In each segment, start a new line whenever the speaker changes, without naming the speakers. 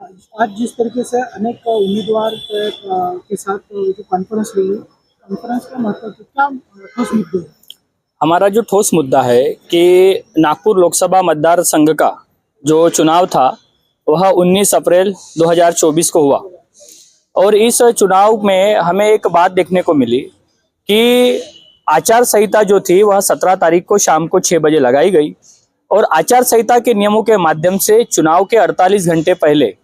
आज जिस तरीके से अनेक उम्मीदवार के साथ जो कॉन्फ्रेंस हुई है, कॉन्फ्रेंस का महत्व क्या ठोस मुद्दे हैं?
हमारा जो ठोस मुद्दा है कि नागपुर लोकसभा मतदार संघ का जो चुनाव था वह 19 अप्रैल 2024 को हुआ और इस चुनाव में हमें एक बात देखने को मिली कि आचार संहिता जो थी वह 17 तारीख को शाम को 6 बजे लगाई गई और आचार संहिता के नियमों के माध्यम से चुनाव के 48 घंटे पहले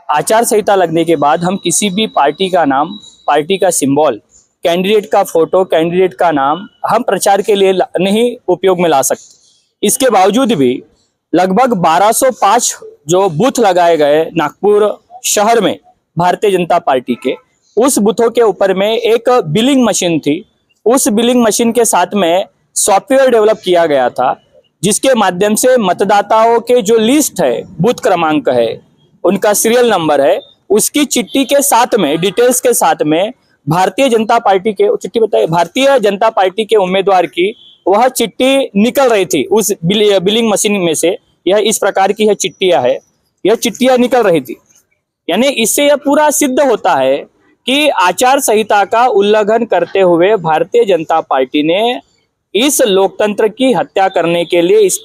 आचार संहिता लगने के बाद हम किसी भी पार्टी का नाम, पार्टी का सिंबल, कैंडिडेट का फोटो, कैंडिडेट का नाम हम प्रचार के लिए नहीं उपयोग में ला सकते। इसके बावजूद भी लगभग 1205 जो बूथ लगाए गए नागपुर शहर में भारतीय जनता पार्टी के, उस बूथों के ऊपर में एक बिलिंग मशीन थी। उस बिलिंग मशीन के साथ में सॉफ्टवेयर डेवलप किया गया था जिसके माध्यम से मतदाताओं के जो लिस्ट है, बूथ क्रमांक है, उनका सीरियल नंबर है, उसकी चिट्ठी के साथ में, डिटेल्स के साथ में भारतीय जनता पार्टी के चिट्ठी बताइए, भारतीय जनता पार्टी के उम्मीदवार की वह चिट्ठी निकल रही थी उस बिलिंग मशीन में से। यह इस प्रकार की यह चिट्ठियां है, यह चिट्ठियां निकल रही थी। यानी इससे यह पूरा सिद्ध होता है कि आचार संहिता का उल्लंघन करते हुए भारतीय जनता पार्टी ने इस लोकतंत्र की हत्या करने के लिए इस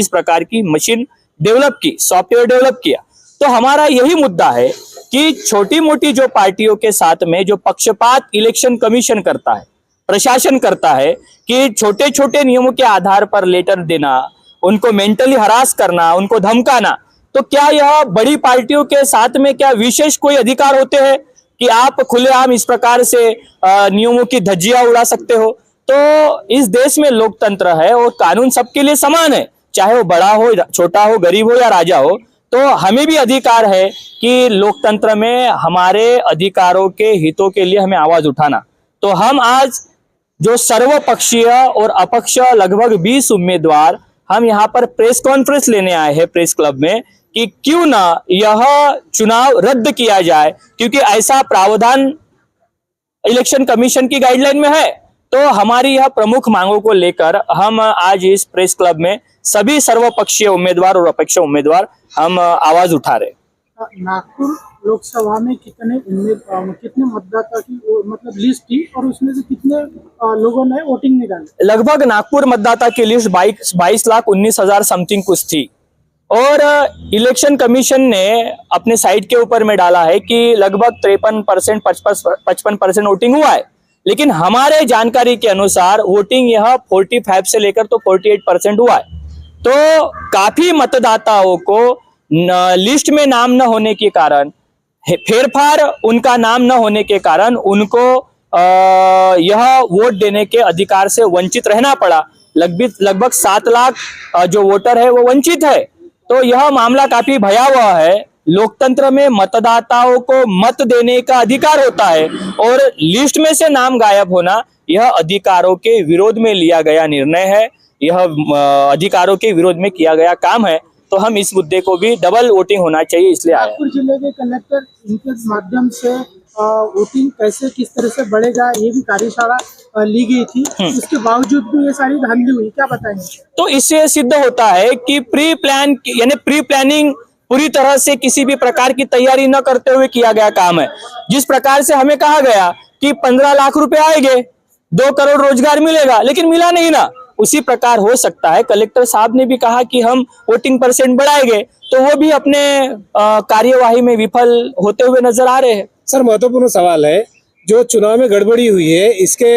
प्रकार की मशीन डेवलप की, सॉफ्टवेयर डेवलप किया। तो हमारा यही मुद्दा है कि छोटी मोटी जो पार्टियों के साथ में जो पक्षपात इलेक्शन कमीशन करता है, प्रशासन करता है कि छोटे छोटे नियमों के आधार पर लेटर देना, उनको मेंटली हरास करना, उनको धमकाना, तो क्या यह बड़ी पार्टियों के साथ में क्या विशेष कोई अधिकार होते हैं कि आप खुलेआम इस प्रकार से नियमों की धज्जियां उड़ा सकते हो? तो इस देश में लोकतंत्र है और कानून सबके लिए समान है, चाहे वो बड़ा हो, छोटा हो, गरीब हो या राजा हो। तो हमें भी अधिकार है कि लोकतंत्र में हमारे अधिकारों के हितों के लिए हमें आवाज उठाना। तो हम आज जो सर्वपक्षीय और अपक्ष लगभग 20 उम्मीदवार हम यहाँ पर प्रेस कॉन्फ्रेंस लेने आए हैं प्रेस क्लब में कि क्यों ना यह चुनाव रद्द किया जाए, क्योंकि ऐसा प्रावधान इलेक्शन कमीशन की गाइडलाइन में है। तो हमारी यह प्रमुख मांगों को लेकर हम आज इस प्रेस क्लब में सभी सर्वपक्षीय उम्मीदवार और अपक्ष उम्मीदवार हम आवाज उठा रहे।
नागपुर लोकसभा में कितने मतदाता की मतलब लिस्ट थी और उसमें से कितने लोगों ने वोटिंग निकाली?
लगभग नागपुर मतदाता की लिस्ट 22,19,000 समथिंग कुछ थी और इलेक्शन कमीशन ने अपने साइट के ऊपर में डाला है कि लगभग 53%, 55% वोटिंग हुआ है। लेकिन हमारे जानकारी के अनुसार वोटिंग यह 45 से लेकर तो 48% हुआ है। तो काफी मतदाताओं को लिस्ट में नाम न होने के कारण, फेरफार उनका नाम न होने के कारण उनको यह वोट देने के अधिकार से वंचित रहना पड़ा। लगभग 7 लाख जो वोटर है वो वंचित है। तो यह मामला काफी भयावह है। लोकतंत्र में मतदाताओं को मत देने का अधिकार होता है और लिस्ट में से नाम गायब होना यह अधिकारों के विरोध में लिया गया निर्णय है, यह अधिकारों के विरोध में किया गया काम है। तो हम इस मुद्दे को भी डबल वोटिंग होना चाहिए इसलिए आए।
नागपुर जिले के कलेक्टर, इनके माध्यम से वोटिंग कैसे किस तरह से बढ़ेगा ये भी कार्यशाला ली गई थी, उसके बावजूद भी ये सारी धांधली हुई, क्या बताएंगे?
तो इससे सिद्ध होता है कि प्री प्लानिंग पूरी तरह से किसी भी प्रकार की तैयारी न करते हुए किया गया काम है। जिस प्रकार से हमें कहा गया कि 15 लाख रुपए आएंगे, 2 करोड़ रोजगार मिलेगा, लेकिन मिला नहीं ना, उसी प्रकार हो सकता है। कलेक्टर साहब ने भी कहा कि हम वोटिंग परसेंट बढ़ाएंगे, तो वो भी अपने कार्यवाही में विफल होते हुए नजर आ रहे हैं।
सर, महत्वपूर्ण सवाल है, जो चुनाव में गड़बड़ी हुई है इसके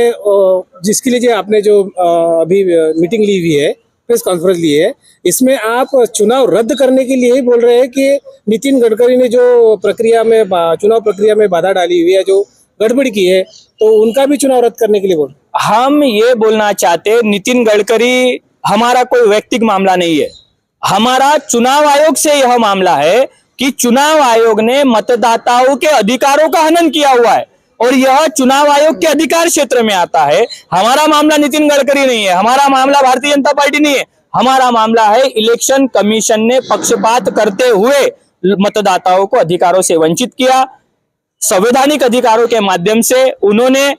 जिसके लिए जो आपने जो अभी मीटिंग ली हुई है, प्रेस कॉन्फ्रेंस ली है, इसमें आप चुनाव रद्द करने के लिए ही बोल रहे हैं कि नितिन गडकरी ने जो चुनाव प्रक्रिया में बाधा डाली हुई है, जो गड़बड़ी की है, तो उनका भी चुनाव रद्द करने के लिए बोल?
हम ये बोलना चाहते, नितिन गडकरी हमारा कोई व्यक्तिगत मामला नहीं है, हमारा चुनाव आयोग से यह मामला है कि चुनाव आयोग ने मतदाताओं के अधिकारों का हनन किया हुआ है और यह चुनाव आयोग के अधिकार क्षेत्र में आता है। हमारा मामला नितिन गडकरी नहीं है, हमारा मामला भारतीय जनता पार्टी नहीं है, हमारा मामला है इलेक्शन कमीशन ने पक्षपात करते हुए मतदाताओं को अधिकारों से वंचित किया। संवैधानिक अधिकारों के माध्यम से उन्होंने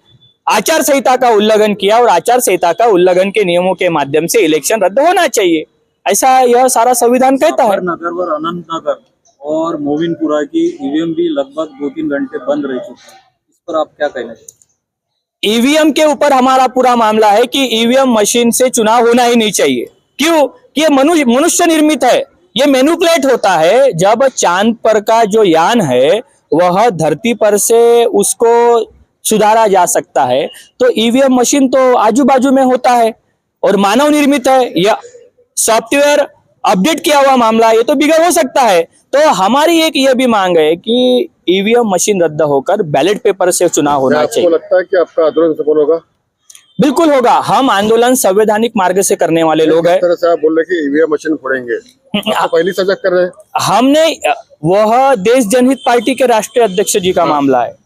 आचार संहिता का उल्लंघन किया और आचार संहिता का उल्लंघन के नियमों के माध्यम से इलेक्शन रद्द होना चाहिए, ऐसा यह सारा संविधान कहता है।
नगर और अनंतनगर और मोमिनपुरा की ईवीएम भी लगभग 2-3 घंटे बंद रह चुकी है। इस पर आप क्या कहना चाहिए?
ईवीएम के ऊपर हमारा पूरा मामला है कि ईवीएम मशीन से चुनाव होना ही नहीं चाहिए। क्यों? कि ये मनुष्य निर्मित है, ये मैनिपुलेट होता है। जब चांद पर का जो यान है वह धरती पर से उसको सुधारा जा सकता है, तो ईवीएम मशीन तो आजू बाजू में होता है और मानव निर्मित है, या सॉफ्टवेयर अपडेट किया हुआ मामला, ये तो बिगड़ हो सकता है। तो हमारी एक ये भी मांग है कि ईवीएम मशीन रद्द होकर बैलेट पेपर से चुनाव होना चाहिए।
आपको लगता है कि आपका आंदोलन सफल होगा?
बिल्कुल होगा। हम आंदोलन संवैधानिक मार्ग से करने वाले लोग हैं।
इस तरह से आप बोल रहे कि ईवीएम मशीन फोड़ेंगे, आप तो पहली सजग कर रहे हैं।
हमने वह देश जनहित पार्टी के राष्ट्रीय अध्यक्ष जी का मामला है।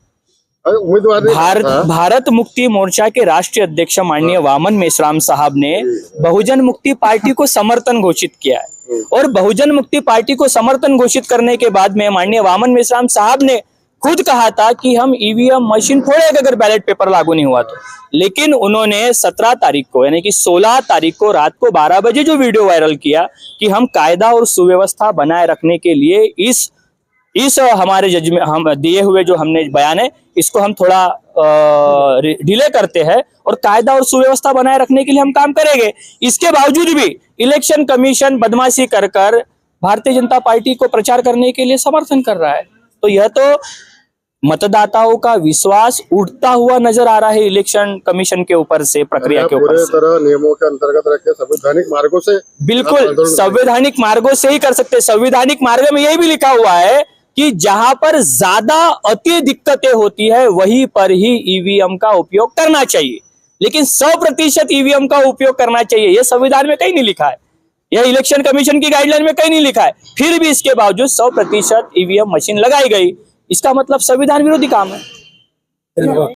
उम्मीदवार ने
भारत मुक्ति मोर्चा के राष्ट्रीय अध्यक्ष माननीय वामन मेश्राम साहब ने बहुजन मुक्ति पार्टी को समर्थन घोषित किया है, और बहुजन मुक्ति पार्टी को समर्थन घोषित करने के बाद में माननीय वामन मेश्राम साहब ने खुद कहा था कि हम ईवीएम मशीन फोड़ेंगे अगर बैलेट पेपर लागू नहीं हुआ तो। लेकिन उन्होंने 17 तारीख को यानी कि 16 तारीख को रात को 12 बजे जो वीडियो वायरल किया कि हम कायदा और सुव्यवस्था बनाए रखने के लिए इस हमारे जजमेंट हम दिए हुए जो हमने बयान है इसको हम थोड़ा डिले करते हैं और कायदा और सुव्यवस्था बनाए रखने के लिए हम काम करेंगे। इसके बावजूद भी इलेक्शन कमीशन बदमाशी कर भारतीय जनता पार्टी को प्रचार करने के लिए समर्थन कर रहा है। तो यह तो मतदाताओं का विश्वास उठता हुआ नजर आ रहा है इलेक्शन कमीशन के ऊपर से, प्रक्रिया के ऊपर
पूरे
से।
तरह नियमों के अंतर्गत रख के संवैधानिक मार्गों से
बिल्कुल संवैधानिक मार्गों से ही कर सकते हैं। संवैधानिक मार्ग में यही भी लिखा हुआ है कि जहां पर ज्यादा अति दिक्कतें होती है वहीं पर ही ईवीएम का उपयोग करना चाहिए, लेकिन 100% ईवीएम का उपयोग करना चाहिए यह संविधान में कहीं नहीं लिखा है, यह इलेक्शन कमीशन की गाइडलाइन में कहीं नहीं लिखा है। फिर भी इसके बावजूद 100% ईवीएम मशीन लगाई गई, इसका मतलब संविधान विरोधी काम है।